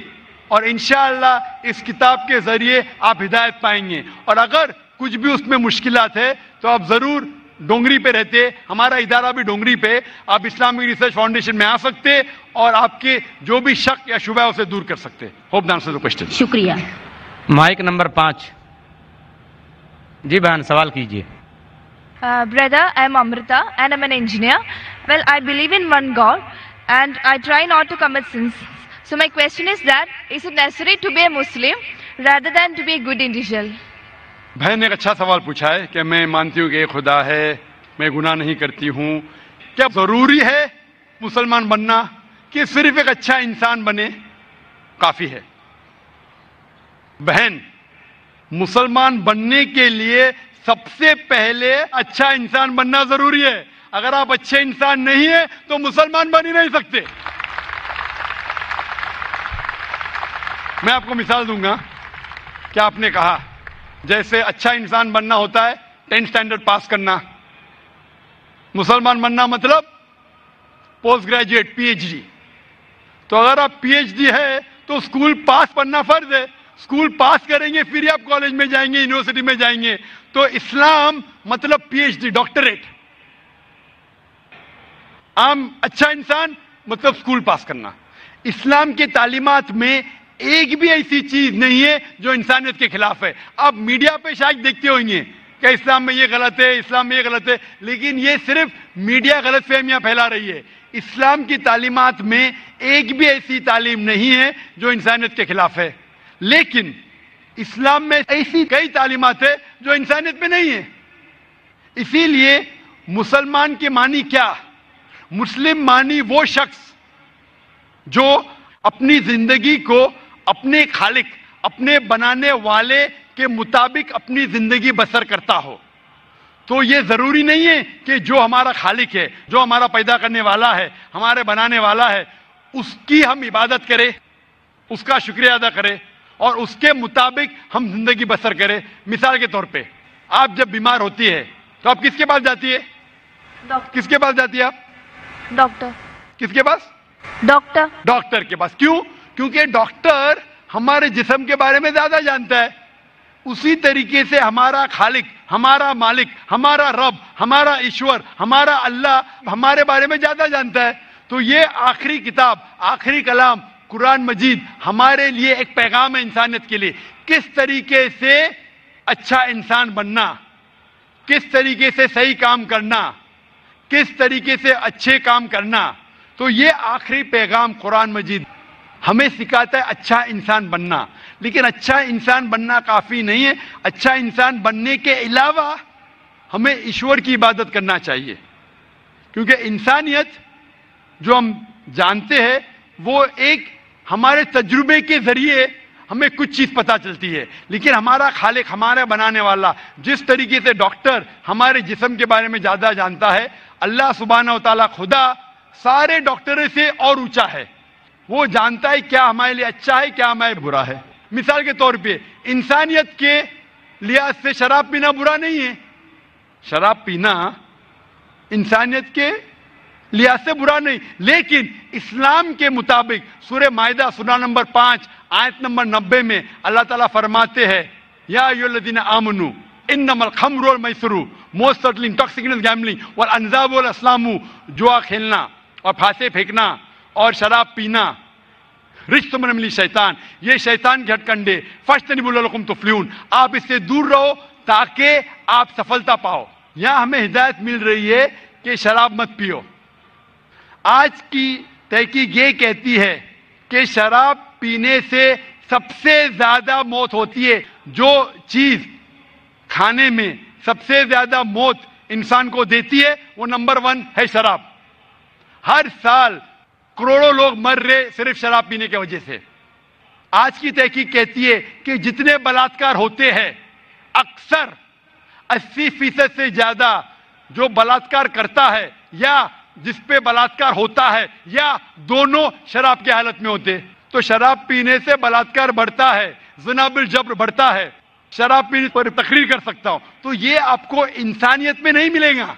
اور انشاءاللہ اس کتاب کے ذریعے آپ ہدایت پائیں گے. اور اگر کچھ بھی اس میں مشکلات ہے تو آپ ضرور ڈونگری پہ رہتے، ہمارا ادارہ بھی ڈونگری پہ، آپ اسلامک ریسرچ فاؤنڈیشن میں آ سکتے اور آپ کے جو بھی شک یا شبہ ہے اسے دور کر سکتے. Hope answer the question. شکریہ. Mic number 5. جی بہن سوال کیجیے. Brother, I am Amrita and I am an engineer. Well, I believe in one God and I try not to commit sins. So my question is that, is it necessary to be a Muslim rather than to be a good individual? بہن نے ایک اچھا سوال پوچھا ہے کہ میں مانتی ہوں کہ ایک خدا ہے، میں گناہ نہیں کرتی ہوں، کیا ضروری ہے مسلمان بننا کہ صرف ایک اچھا انسان بنے کافی ہے؟ بہن، مسلمان بننے کے لیے سب سے پہلے اچھا انسان بننا ضروری ہے. اگر آپ اچھے انسان نہیں ہیں تو مسلمان بن ہی نہیں سکتے. میں آپ کو مثال دوں گا کہ آپ نے کہا جیسے اچھا انسان بننا ہوتا ہے 10th اسٹینڈرڈ پاس کرنا، مسلمان بننا مطلب post graduate P H D. تو اگر آپ پی ایچ ڈی ہے تو اسکول پاس پڑھنا فرض ہے. اسکول پاس کریں گے پھر آپ کالج میں جائیں گے، یونیورسٹی میں جائیں گے. تو اسلام مطلب پی ایچ ڈی، ڈاکٹریٹ. عام اچھا انسان مطلب اسکول پاس کرنا. اسلام کے تعلیمات میں ایک بھی ایسی چیز نہیں ہے جو انسانیت کے خلاف ہے. آپ میڈیا پہ شاید دیکھتے ہوئیں گے کہ اسلام میں یہ غلط ہے، اسلام میں یہ غلط ہے، لیکن یہ صرف میڈیا غلط فہمیاں پھیلا رہی ہے. اسلام کی تعلیمات میں ایک بھی ایسی تعلیم نہیں ہے جو انسانیت کے خلاف ہے. لیکن اسلام میں ایسی کئی تعلیمات ہیں جو انسانیت میں نہیں ہے. اسی لیے مسلمان کے معنی کیا؟ مسلم معنی وہ شخص جو اپنی زندگی کو اپنے خالق، اپنے بنانے والے کے مطابق اپنی زندگی بسر کرتا ہو. تو یہ ضروری نہیں ہے کہ جو ہمارا خالق ہے، جو ہمارا پیدا کرنے والا ہے، ہمارے بنانے والا ہے، اس کی ہم عبادت کریں، اس کا شکریہ ادا کریں اور اس کے مطابق ہم زندگی بسر کریں. مثال کے طور پہ آپ جب بیمار ہوتی ہے تو آپ کس کے پاس جاتی ہے؟ کس کے پاس جاتی ہے آپ؟ ڈاکٹر. کس کے پاس؟ ڈاکٹر. ڈاکٹر کے پاس. کیوں؟ کیونکہ ڈاکٹر ہمارے جسم کے بارے میں زیادہ جانتا ہے. اسی طریقے سے ہمارا خالق، ہمارا مالک، ہمارا رب، ہمارا ایشور، ہمارا اللہ ہمارے بارے میں زیادہ جانتا ہے. تو یہ آخری کتاب، آخری کلام قرآن مجید ہمارے لیے ایک پیغام ہے انسانیت کے لیے. کس طریقے سے اچھا انسان بننا، کس طریقے سے صحیح کام کرنا، کس طریقے سے اچھے کام کرنا. تو یہ آخری پیغام قرآن مجید ہمیں سکھاتا ہے اچھا انسان بننا. لیکن اچھا انسان بننا کافی نہیں ہے. اچھا انسان بننے کے علاوہ ہمیں ایشور کی عبادت کرنا چاہیے. کیونکہ انسانیت جو ہم جانتے ہیں وہ ایک ہمارے تجربے کے ذریعے ہمیں کچھ چیز پتہ چلتی ہے. لیکن ہمارا خالق، ہمارا بنانے والا، جس طریقے سے ڈاکٹر ہمارے جسم کے بارے میں زیادہ جانتا ہے، اللہ سبحانہ و تعالیٰ خدا سارے ڈاکٹروں سے اور اونچا ہے. وہ جانتا ہے کیا ہمارے لیے اچھا ہے، کیا ہمارے برا ہے. مثال کے طور پہ انسانیت کے لحاظ سے شراب پینا برا نہیں ہے. شراب پینا انسانیت کے لحاظ سے برا نہیں. لیکن اسلام کے مطابق سورہ مائدہ سورہ نمبر 5 آیت نمبر 90 میں اللہ تعالیٰ فرماتے ہیں یا ایھا الذین آمنوا انما الخمر والمیسر موسٹ سرٹنلی انٹاکسیکینٹ گیمبلنگ والانصاب والازلام، جوا کھیلنا اور پھانسے پھینکنا اور شراب پینا رجس من عمل شیطان، یہ شیطان کے ہتھ کنڈے، فاجتنبوہ لعلکم تفلحون، آپ اس سے دور رہو تاکہ آپ سفلتا پاؤ. یہاں ہمیں ہدایت مل رہی ہے کہ شراب مت پیو. آج کی تحقیق یہ کہتی ہے کہ شراب پینے سے سب سے زیادہ موت ہوتی ہے. جو چیز کھانے میں سب سے زیادہ موت انسان کو دیتی ہے وہ نمبر 1 ہے شراب. ہر سال کروڑوں لوگ مر رہے صرف شراب پینے کی وجہ سے. آج کی تحقیق کہتی ہے کہ جتنے بلاತ್ಕಾರ ہوتے ہیں اکثر 80% سے زیادہ جو بلاತ್ಕಾರ کرتا ہے یا جس پہ بلاತ್ಕಾರ ہوتا ہے یا دونوں شراب کی حالت میں ہوتے. تو شراب پینے سے بلاತ್ಕಾರ بڑھتا ہے, زنا بالجبر بڑھتا ہے. شراب پینے پر تقریر کر سکتا ہوں. تو یہ آپ کو انسانیت میں نہیں ملے گا.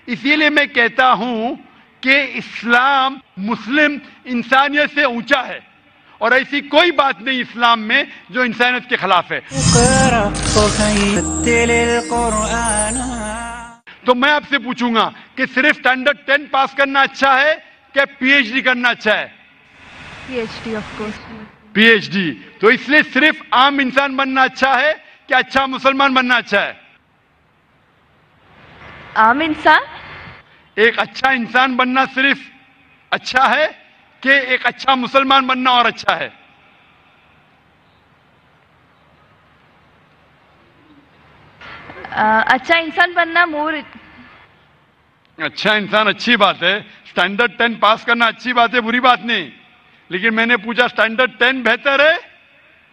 اسی لیے میں کہتا ہوں کہ اسلام مسلم انسانیت سے اونچا ہے اور ایسی کوئی بات نہیں اسلام میں جو انسانیت کے خلاف ہے. تو میں آپ سے پوچھوں گا کہ صرف اسٹینڈرڈ 10 پاس کرنا اچھا ہے کہ پی ایچ ڈی کرنا اچھا ہے؟ PhD of course. P H D. تو اس لیے صرف عام انسان بننا اچھا ہے کہ اچھا مسلمان بننا اچھا ہے؟ عام انسان. ایک اچھا انسان بننا صرف اچھا ہے کہ ایک اچھا مسلمان بننا اور اچھا ہے؟ اچھا انسان بننا مور. اچھا انسان اچھی بات ہے, اسٹینڈرڈ 10 پاس کرنا اچھی بات ہے, بری بات نہیں. لیکن میں نے پوچھا اسٹینڈرڈ 10 بہتر ہے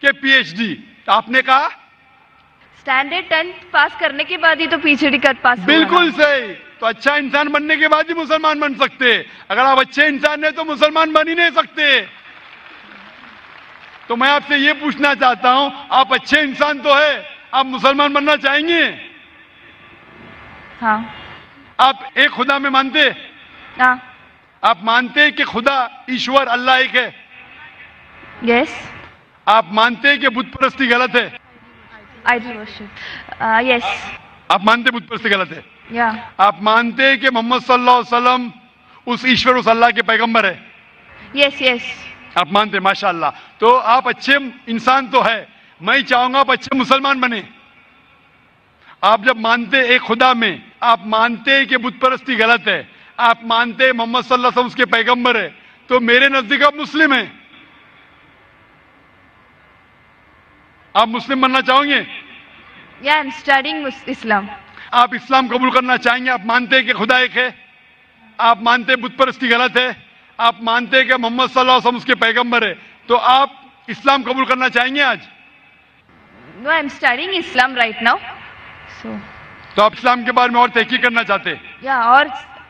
کہ پی ایچ ڈی؟ آپ نے کہا اسٹینڈرڈ 10 پاس کرنے کے بعد ہی تو PhD کا پاس. بالکل صحیح. تو اچھا انسان بننے کے بعد ہی مسلمان بن سکتے. اگر آپ اچھے انسان ہیں تو مسلمان بن ہی نہیں سکتے. تو میں آپ سے یہ پوچھنا چاہتا ہوں, آپ اچھے انسان تو ہے, آپ مسلمان بننا چاہیں گے؟ ہاں. آپ ایک خدا میں مانتے؟ ہاں. آپ مانتے کہ خدا ایشور اللہ ایک ہے؟ یس. آپ مانتے کہ بت پرستی غلط ہے؟ idol worship. Yes. آپ مانتے بت پرستی غلط ہے؟ Yeah. آپ مانتے کہ محمد صلی اللہ علیہ وسلم اس ایشور اس اللہ کے پیغمبر ہے؟ Yes, yes. آپ مانتے, ماشاءاللہ. تو آپ اچھے انسان تو ہے. میں چاہوں گا آپ اچھے مسلمان بنے. آپ جب مانتے ایک خدا میں, آپ مانتے کہ بت پرستی غلط ہے, آپ مانتے محمد صلی اللہ علیہ وسلم اس کے پیغمبر ہے, تو میرے نزدیک آپ مسلم ہیں. آپ مسلم بننا چاہیں گے؟ Yeah, I'm studying Islam. آپ اسلام قبول کرنا چاہیں گے؟ آپ مانتے کہ خدا ایک ہے, آپ مانتے بت پرستی غلط ہے, آپ مانتے کہ محمد صلی اللہ علیہ وسلم اس کے پیغمبر ہے, تو آپ اسلام قبول کرنا چاہیں گے آج؟ No, I'm studying Islam right now. So. تو آپ اسلام کے بارے میں اور تحقیق کرنا چاہتے؟ Yeah, اور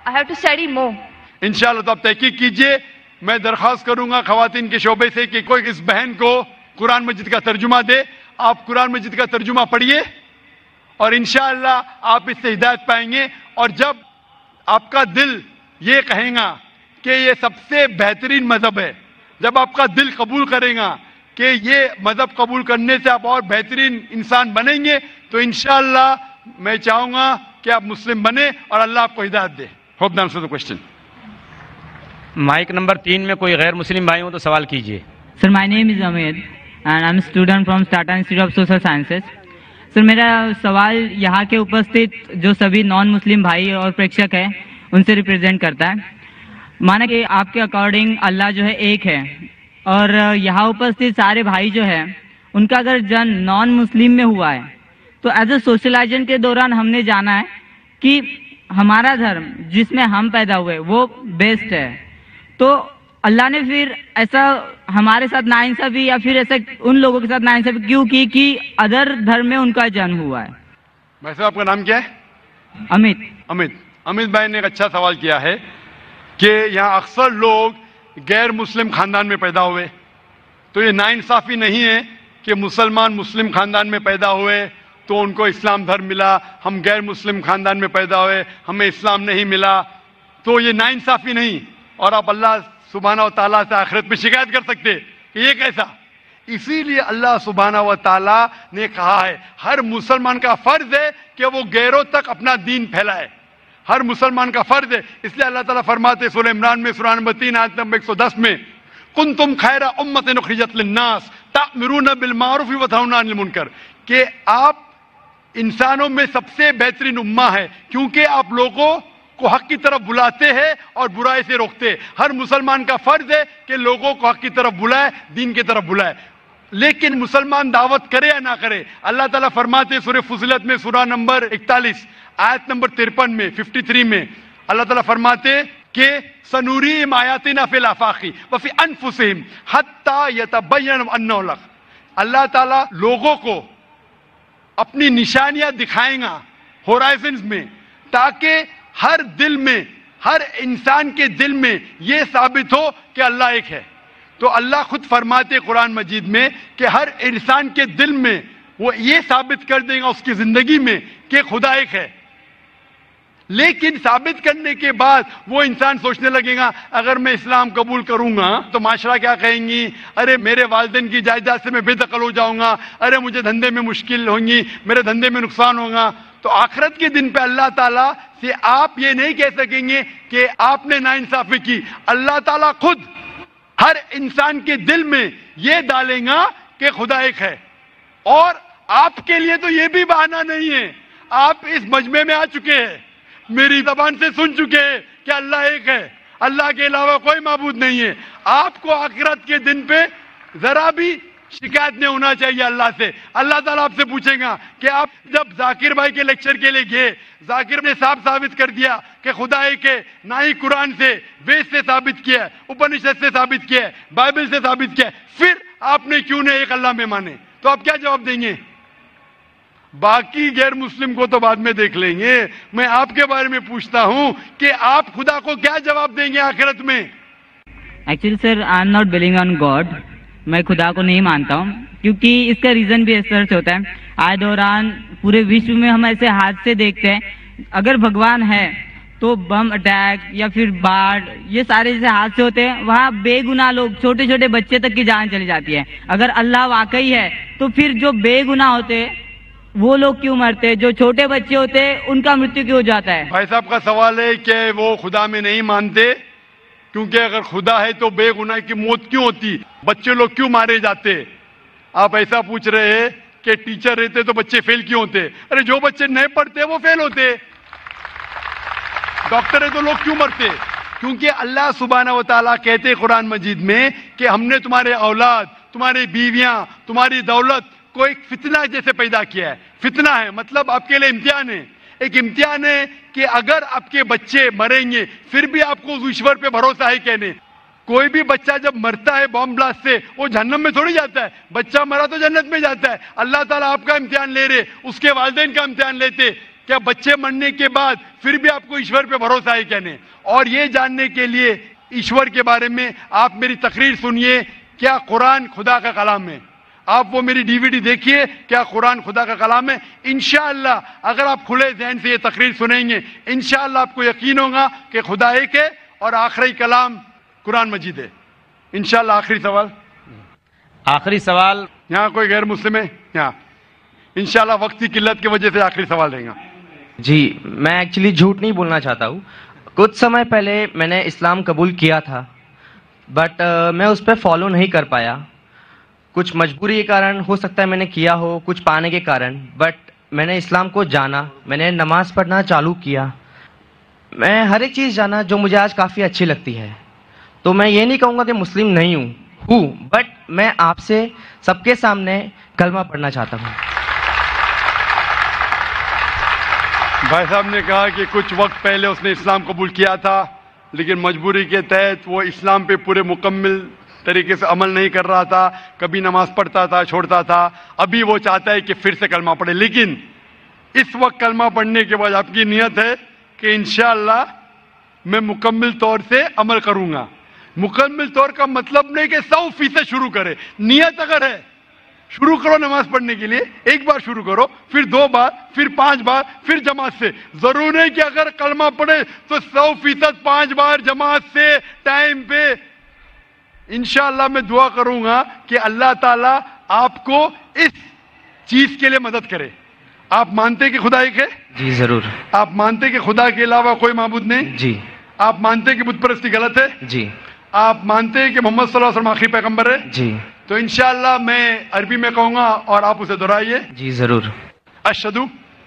I have to study more. انشاءاللہ. تو آپ تحقیق کیجئے. میں درخواست کروں گا خواتین کے شعبے سے کہ کوئی اس بہن کو قرآن مجید کا ترجمہ دے. آپ قرآن مجید کا ترجمہ پڑھیے اور انشاءاللہ آپ اس سے ہدایت پائیں گے. اور جب آپ کا دل یہ کہے گا کہ یہ سب سے بہترین مذہب ہے, جب آپ کا دل قبول کرے گا کہ یہ مذہب قبول کرنے سے آپ اور بہترین انسان بنیں گے, تو انشاءاللہ میں چاہوں گا کہ آپ مسلم بنیں اور اللہ آپ کو ہدایت دے. ہوپ دان سو کوشچن. مائک نمبر 3 میں کوئی غیر مسلم بھائی ہوں تو سوال کیجئے. سر مائی name is Umeed and I am student from Tata institute of social sciences. Sir میرا سوال یہاں کے اپستھت جو سبھی نان مسلم بھائی اور پریکشک ہیں ان سے ریپرزینٹ کرتا ہے. مانا کہ آپ کے اکارڈنگ اللہ جو ہے ایک ہے اور یہاں اپستھت سارے بھائی جو ہے ان کا اگر جنم نان مسلم میں ہوا ہے تو ایز اے سوشلائزیشن کے دوران ہم نے جانا ہے کہ ہمارا دھرم جس میں ہم پیدا ہوئے وہ بیسٹ ہے. تو اللہ نے پھر ایسا ہمارے ساتھ ناانصافی یا پھر ایسا ان لوگوں کے ساتھ ناانصافی کیوں کی کہ ادر دھرم میں ان کا جنم ہوا ہے؟ ویسے آپ کا نام کیا ہے؟ امت. امت بھائی نے ایک اچھا سوال کیا ہے کہ یہاں اکثر لوگ غیر مسلم خاندان میں پیدا ہوئے, تو یہ ناانصافی نہیں ہے کہ مسلمان مسلم خاندان میں پیدا ہوئے تو ان کو اسلام دھرم ملا, ہم غیر مسلم خاندان میں پیدا ہوئے ہمیں اسلام نہیں ملا, تو یہ ناانصافی نہیں. اور آپ اللہ سبحانہ و تعالیٰ سے آخرت میں شکایت کر سکتے کہ یہ کیسا. اسی لیے اللہ سبحانہ و تعالیٰ نے کہا ہے ہر مسلمان کا فرض ہے کہ وہ غیروں تک اپنا دین پھیلائے, ہر مسلمان کا فرض ہے. اس لیے اللہ تعالیٰ فرماتے سورہ عمران میں سورہ نمبر 3 آیت نمبر 110 میں کنتم خیر امۃ اخرجت للناس تأمرون بالمعروف وتنہون عن المنکر, کہ آپ انسانوں میں سب سے بہترین امہ ہے، کیونکہ آپ لوگوں کو حق کی طرف بلاتے ہیں اور برائی سے روکتے ہیں۔ ہر مسلمان کا فرض ہے کہ لوگوں کو حق کی طرف بلائے، دین کی طرف بلائے، لیکن مسلمان دعوت کرے یا نہ کرے۔ اللہ تعالیٰ فرماتے سورہ فصلت میں سورہ نمبر 41 آیت نمبر 53 میں 53 میں اللہ تعالیٰ فرماتے کہ سنوریم آیاتنا فی الآفاق وفی انفسہم حتی یتبین انہ الحق۔ اللہ تعالیٰ لوگوں کو اپنی نشانیاں دکھائیں گا ہورائزنز میں، تاکہ ہر دل میں، ہر انسان کے دل میں یہ ثابت ہو کہ اللہ ایک ہے۔ تو اللہ خود فرماتے قرآن مجید میں کہ ہر انسان کے دل میں وہ یہ ثابت کر دے گا اس کی زندگی میں کہ خدا ایک ہے۔ لیکن ثابت کرنے کے بعد وہ انسان سوچنے لگے گا اگر میں اسلام قبول کروں گا تو معاشرہ کیا کہیں گی، ارے میرے والدین کی جائیداد سے میں بے دخل ہو جاؤں گا، ارے مجھے دھندے میں مشکل ہوں گی، میرے دھندے میں نقصان ہوگا۔ تو آخرت کے دن پہ اللہ تعالیٰ سے آپ یہ نہیں کہہ سکیں گے کہ آپ نے ناانصافی کی۔ اللہ تعالیٰ خود ہر انسان کے دل میں یہ ڈالیں گا کہ خدا ایک ہے۔ اور آپ کے لیے تو یہ بھی بہانہ نہیں ہے، آپ اس مجمع میں آ چکے ہیں، میری زبان سے سن چکے ہیں کہ اللہ ایک ہے، اللہ کے علاوہ کوئی معبود نہیں ہے۔ آپ کو آخرت کے دن پہ ذرا بھی شکایت نہیں ہونا چاہیے اللہ سے۔ اللہ تعالیٰ آپ سے پوچھے گا کہ آپ جب ذاکر بھائی کے لیکچر کے لیے گئے، ذاکر نے صاحب ثابت کر دیا کہ خدا ایک ہے، نہ ہی قرآن سے، وید سے ثابت کیا ہے، اپنشد سے ثابت کیا ہے، بائبل سے ثابت کیا ہے، پھر آپ نے کیوں نہیں ایک اللہ میں مانے؟ تو آپ کیا جواب دیں گے؟ باقی غیر مسلم کو تو بعد میں دیکھ لیں گے، میں آپ کے بارے میں پوچھتا ہوں کہ آپ خدا کو کیا جواب دیں گے آخرت میں؟ Actually sir I am not believing on God, میں خدا کو نہیں مانتا ہوں، کیونکہ اس کا ریزن بھی اس طرح سے ہوتا ہے۔ آئے دوران پورے وشو میں ہم ایسے حادثے دیکھتے ہیں، اگر بھگوان ہے تو بم اٹیک یا پھر باڑھ، یہ سارے جیسے حادثے ہوتے ہیں، وہاں بے گناہ لوگ، چھوٹے چھوٹے بچے تک کی جان چلی جاتی ہے۔ اگر اللہ واقعی ہے تو پھر جو بے گناہ ہوتے وہ لوگ کیوں مرتے؟ جو چھوٹے بچے ہوتے ان کا مرتیو کیوں ہو جاتا ہے؟ بھائی صاحب کا سوال ہے کہ وہ خدا میں نہیں مانتے، کیونکہ اگر خدا ہے تو بے گناہ کی موت کیوں ہوتی، بچے لوگ کیوں مارے جاتے؟ آپ ایسا پوچھ رہے ہیں کہ ٹیچر رہتے تو بچے فیل کیوں ہوتے؟ ارے جو بچے نہیں پڑھتے وہ فیل ہوتے۔ ڈاکٹر ہے تو لوگ کیوں مرتے؟ کیونکہ اللہ سبحانہ و تعالیٰ کہتے قرآن مجید میں کہ ہم نے تمہارے اولاد، تمہاری بیویاں، تمہاری دولت کو ایک فتنہ جیسے پیدا کیا ہے۔ فتنہ ہے مطلب آپ کے لیے امتحان ہے، ایک امتحان ہے کہ اگر آپ کے بچے مریں گے پھر بھی آپ کو اس ایشور پہ بھروسہ ہے کہنے۔ کوئی بھی بچہ جب مرتا ہے بم بلاسٹ سے وہ جہنم میں تھوڑی جاتا ہے، بچہ مرا تو جنت میں جاتا ہے۔ اللہ تعالیٰ آپ کا امتحان لے رہے، اس کے والدین کا امتحان لیتے، کیا بچے مرنے کے بعد پھر بھی آپ کو ایشور پہ بھروسہ ہے کہنے۔ اور یہ جاننے کے لیے ایشور کے بارے میں آپ میری تقریر سنیے، کیا قرآن خدا کا کلام ہے؟ آپ وہ میری ڈی وی ڈی دیکھیے، کیا قرآن خدا کا کلام ہے؟ انشاءاللہ اگر آپ کھلے ذہن سے یہ تقریر سنیں گے انشاءاللہ آپ کو یقین ہوگا کہ خدا ایک ہے اور آخری کلام قرآن مجید ہے۔ انشاءاللہ آخری سوال یہاں کوئی غیر مسلم ہے؟ یہاں انشاءاللہ وقت کی قلت کی وجہ سے آخری سوال رہے گا۔ جی میں ایکچولی جھوٹ نہیں بولنا چاہتا ہوں، کچھ سمے پہلے میں نے اسلام قبول کیا تھا بٹ میں اس پہ فالو نہیں کر پایا، کچھ مجبوری کے کارن، ہو سکتا ہے میں نے کیا ہو کچھ پانے کے کارن، بٹ میں نے اسلام کو جانا، میں نے نماز پڑھنا چالو کیا، میں ہر ایک چیز جانا جو مجھے آج کافی اچھی لگتی ہے۔ تو میں یہ نہیں کہوں گا کہ مسلم نہیں ہوں بٹ میں آپ سے سب کے سامنے کلمہ پڑھنا چاہتا ہوں۔ بھائی صاحب نے کہا کہ کچھ وقت پہلے اس نے اسلام قبول کیا تھا لیکن مجبوری کے تحت وہ اسلام پہ پورے مکمل طریقے سے عمل نہیں کر رہا تھا، کبھی نماز پڑھتا تھا چھوڑتا تھا، ابھی وہ چاہتا ہے کہ پھر سے کلمہ پڑھے۔ لیکن اس وقت کلمہ پڑھنے کے بعد آپ کی نیت ہے کہ انشاءاللہ میں مکمل طور سے عمل کروں گا۔ مکمل طور کا مطلب نہیں کہ 100% شروع کرے، نیت اگر ہے شروع کرو نماز پڑھنے کے لیے، ایک بار شروع کرو، پھر 2 بار، پھر 5 بار، پھر جماعت سے۔ ضرور نہیں کہ اگر کلمہ پڑھے تو 100% 5 بار جماعت سے ٹائم پہ۔ انشاءاللہ میں دعا کروں گا کہ اللہ تعالیٰ آپ کو اس چیز کے لیے مدد کرے۔ آپ مانتے کہ خدا ایک ہے؟ جی ضرور۔ آپ مانتے کہ خدا کے علاوہ کوئی معبود نہیں؟ جی۔ آپ مانتے کہ بت پرستی غلط ہے؟ جی۔ آپ مانتے کہ محمد صلی اللہ علیہ وسلم آخری پیغمبر ہے؟ جی۔ تو انشاءاللہ میں عربی میں کہوں گا اور آپ اسے دہرائیے۔ جی ضرور۔ اشہدو